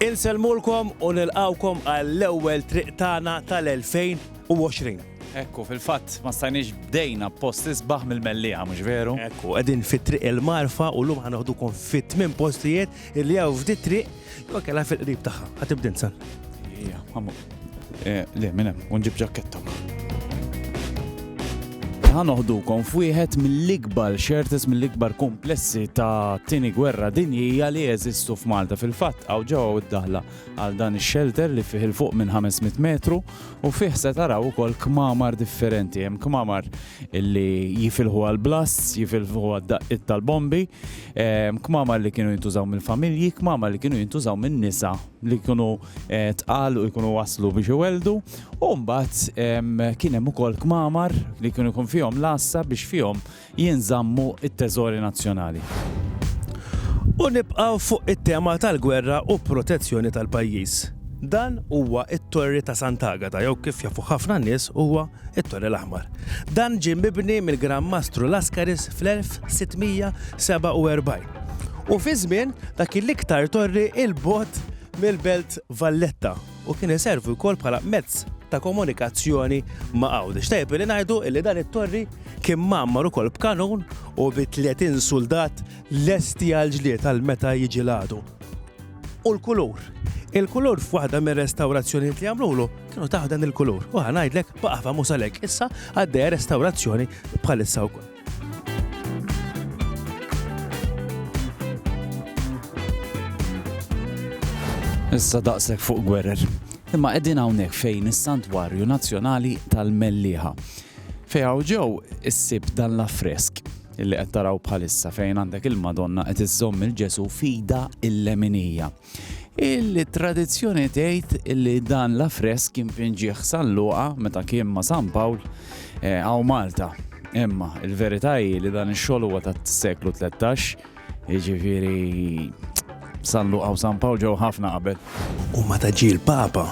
Inselmulkom u nilqawkom għall-ewwel triq tagħna tal-2020. Ekku, fil-fatt ma stajniex bdejna post isbaħ mill-mellieqa, mhux veru? Ekku, qegħdin fit-triq il-marfa u llum ħanoħdukom fit-8 postijiet illi hawn f'dit triq jew kellha fil-qrib tagħha. Ħatibda insan. Ija, għamu. Le, minn hemm, u nġib ġakketta. Ħanoħdukom f'wieħed mill-ikbar xertes mill-ikbar komplessi ta' tieni gwerra dinjija li jeżistu f'Malta. Fil-fatt hawn ġew id-daħla għal dan ix-shelter li fih il fuq minn 500 metru u fih se taraw ukoll kmamar differenti. Hemm kmamar illi jifilħu għall-blasts, jifilħu għad-daqqiet tal-bombi, kmamar li kienu jintużaw mill-familji, kmamar li kienu jintużaw min-nisa li kienu tqal u jkunu waslu biex iweldu, u mbagħad kien hemm ukoll kmamar li kienu jkun fihom lassa biex fihom jinżammu it-teżori nazzjonali. U nibqgħu fuq it-tema tal-gwerra u protezzjoni tal-pajjiż. Dan huwa it-Torri ta' Sant'Agata, jew kif jafu ħafna nies huwa it-Torri l-Aħmar. Dan ġie mibni mill-Gran Mastru Laskaris fl-1647. U fi żmien dak l-iktar torri il-bogħod mill-Belt Valletta u kien iservu wkoll bħala mezz ta' komunikazzjoni ma' Għawdex. Tajjeb li ngħidu li dan it-torri kien mammar ukoll b'kanun u bi 30 soldat lesti għall-ġlied għal meta jiġi l-għadu. U l-kulur. Il-kulur f'waħda mir-restawrazzjonijiet li għamlulu kienu taħ dan il-kulur. U ħanajdlek baqa' famuż għalhekk issa għaddejja restawrazzjoni bħalissa wkoll. Issa daqshekk fuq gwerer. Imma qegħdin hawnhekk fejn is-Santwarju Nazzjonali tal-Mellieħa. Fejn hawn ġew issib dan l-affresk illi qed taraw bħalissa fejn għandek il-Madonna qed iżżomm il-Ġesu fida il-leminija. Il-tradizzjoni tgħid illi dan l-affresk kien pinġieħ San Luqa meta kien ma' San Pawl hawn Malta. Imma il-verità hi li dan ix-xogħol huwa tat-seklu 13, jiġifieri San Luqa u San Pawl ġew ħafna qabel. U meta ġie l-Papa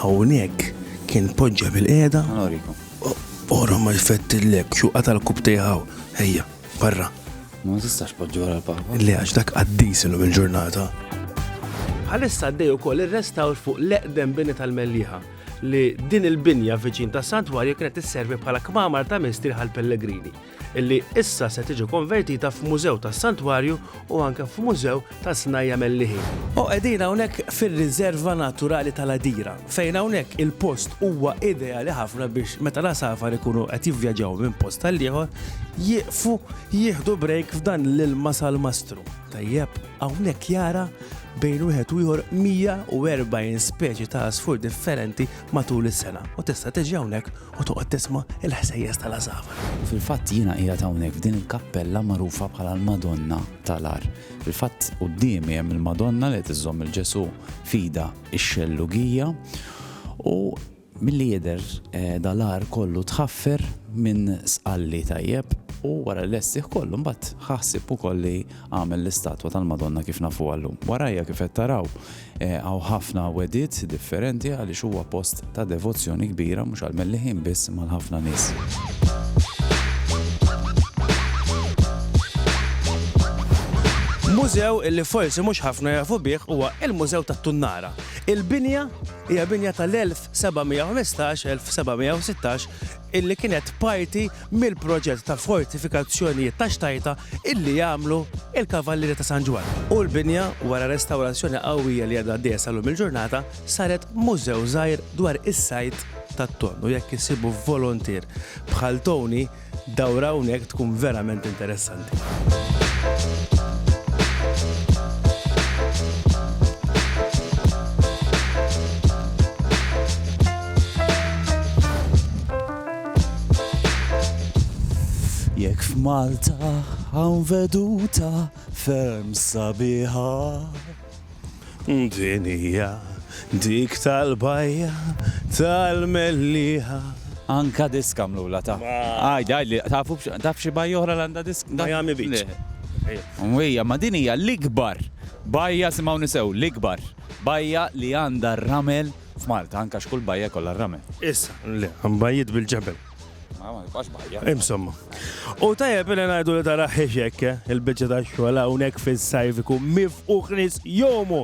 hawnhekk kien poġġa bil-qiegħda. Norikom. Ora ma jfettillek xuqa tal-kub tiegħu. Ejja, barra. Ma tistax poġġi wara l-Papa. Li għax dak qaddis illum il-ġurnata. Bħalissa għaddej ukoll ir-restawr fuq l-eqdem bini tal-Mellieħa li din il-binja viċin tas-Santwarju kienet isservi bħala kmamar ta' mistriħ għall-pellegrini illi issa se tiġi konvertita f'mużew tas-Santwarju u anke f'mużew ta' Snajja Mellieħin. U qegħdin hawnhekk fir-riserva naturali tal-Adira fejn hawnhekk il-post huwa ideali ħafna biex meta l-asafar ikunu qed jivvjaġġaw minn post tal-ieħor jieqfu jieħdu break f'dan l-ilma sal-mastru. Tajjeb, hawnhekk jara bejn wieħed u ieħor 140 speċi ta' asfur differenti matul is-sena. U tista' tiġi hawnhekk u toqgħod tisma' il-ħsejjes tal-asafar. Fil-fatt jiena qiegħed hawnhekk f'din il-kappella magħrufa bħala l-Madonna tal-Ar. Fil-fatt qudiemi hemm il-Madonna li tiżżomm il-Ġesu fida x-xellugija u milli jidher dal-ar kollu tħaffer minn sqalli tajjeb u wara l-lessih kollu mbagħad ħassib ukoll li għamel l-istatwa tal-Madonna kif nafu llum. Warajja kif qed taraw hawn ħafna wediet differenti għaliex huwa post ta' devozzjoni kbira mhux għall-Mellieħin biss mal-ħafna nies. Mużew illi forsi mhux ħafna jafu bih huwa il-Mużew tat-Tunnara. Il-binja hija binja tal-1715-1716 illi kienet parti mill-proġett ta' fortifikazzjonijiet ta' Xtajta illi jagħmlu il-Kavallieri ta' San Ġwan. U l-binja wara restawrazzjoni qawwija li għadha għaddejja sal-lum il-ġurnata saret mużew żgħir dwar is-sajt tat-ton u jekk isibu volontier bħal Tony dawra hawnhekk tkun verament interessanti. Jekk f'Malta hawn veduta ferm sabiħa. Din hija dik tal-bajja tal-Mellieħa. Anka disk għamlula ta' għajli, taf xi bajja oħra l-għandha disk? Miami Beach. Mwija, ma din hija l-ikbar bajja simgħu nisew, l-ikbar bajja li għandha r-ramel f'Malta, anka xkull bajja kollha r-ramel. Issa, le, għambajjiet bil-ġebel. Insomma. U tajjeb li ngħidu li tara ħexek il-biċċa tax-xogħol hawnhekk fis-sajf ikun mifquq nies jomu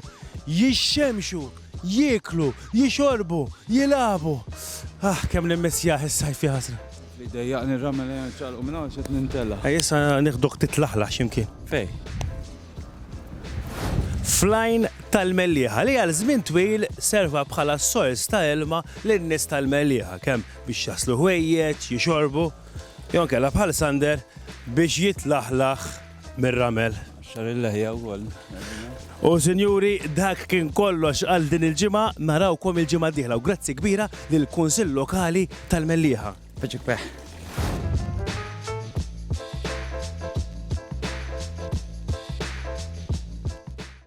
jixxemxu, jieklu, jixorbu, jilabu. Kemm nimmissjaħ is-sajf ħasra. Li dejjaqni r-ramel ċalqu minn hawn xed nintella. Issa nieħduk titlaħlaħ x'imkien. Fej. Flajn tal-Mellieħa li għal żmien twil serva bħala sors ta' ilma lin-nies tal-Mellieħa kemm biex jaslu ħwejjeġ, jixorbu, jew kellha bħal Sander biex jitlaħlaħ mir-ramel. Xarilleħja wkoll. U sinjuri, dak kien kollox għal din il-ġimgħa, narawkom il-ġimgħa d-dieħla u grazzi kbira lill-Kunsill Lokali tal-Mellieħa. Feċik peħ.